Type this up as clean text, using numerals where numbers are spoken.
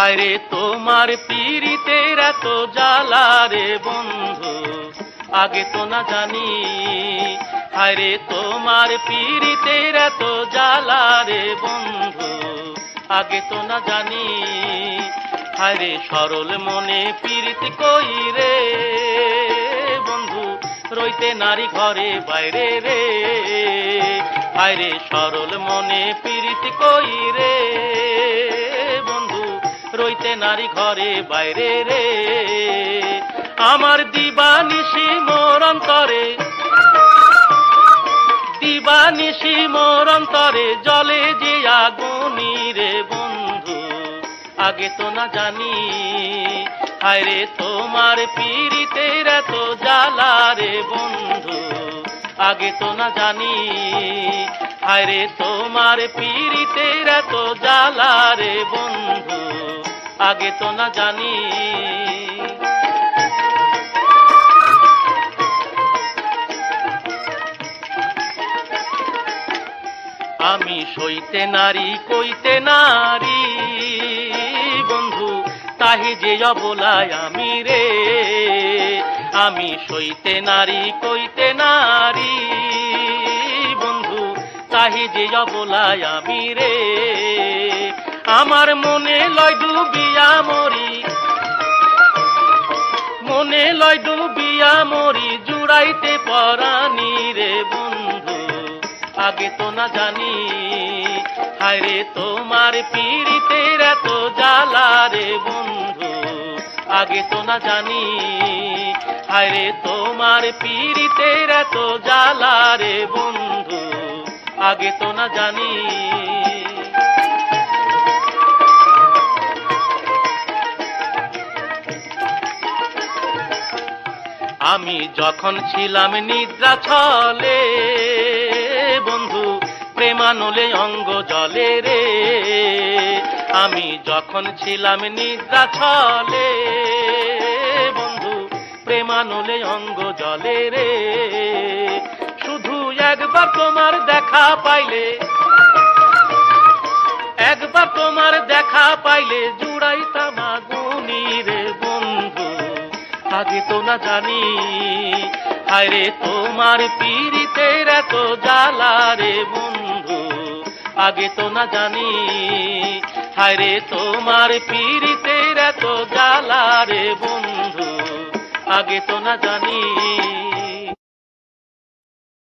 হায়রে তোমার পীড়িতের এত জ্বালা রে বন্ধু, আগে তো না জানি। হায়রে তোমার পীড়িতের এত জ্বালা রে বন্ধু, আগে তো না জানি। হায়রে সরল মনে পীড়িত কই রে বন্ধু, রইতে নারী ঘরে বাইরে রে। হায়রে সরল মনে পীড়িত কই রে বন্ধু, রইতে নারী ঘরে বাইরে রে। আমার দিবানিশি মোর অন্তরে, দিবানিশি মোর অন্তরে জলে যে আগুনি রে বন্ধু, আগে তো না জানি। হায়রে তোমার পীড়িতের এত জ্বালা রে বন্ধু, আগে তো না জানি। হায়রে তোমার পীড়িতের এত জ্বালা রে বন্ধু, আগে তো না জানি। আমি সইতে নারী কইতে নারী বন্ধু, তাহি যে অবলায় আমি রে। আমি সইতে নারী কইতে নারী বন্ধু, তাহি যে অবলায় আমি রে। আমার মনে লয় ডুবিয়া মরি, মনে লয় ডুবিয়া মরি, জুড়াইতে পরানি রে বন্ধু, আগে তো না জানি। হায়রে তোমার পীড়িতের এত জ্বালা রে বন্ধু, আগে তো না জানি। হায়রে তোমার পীড়িতের এত জ্বালা রে বন্ধু, আগে তো না জানি। আমি যখন ছিলাম নিদ্রা ছলে বন্ধু, প্রেমানলে অঙ্গ জলে রে। আমি যখন ছিলাম নিদ্রা ছলে বন্ধু, প্রেমানলে অঙ্গ জলে রে। শুধু একবার তোমার দেখা পাইলে, একবার তোমার দেখা পাইলে জুড়াইতাম আগুনি রে বন্ধু, আগে তো না জানি। হায়রে তোমার পীড়িতের এত জ্বালা রে বন্ধু, আগে তো না জানি। হায়রে তোমার পীড়িতের এত জ্বালা রে বন্ধু, আগে তো না জানি।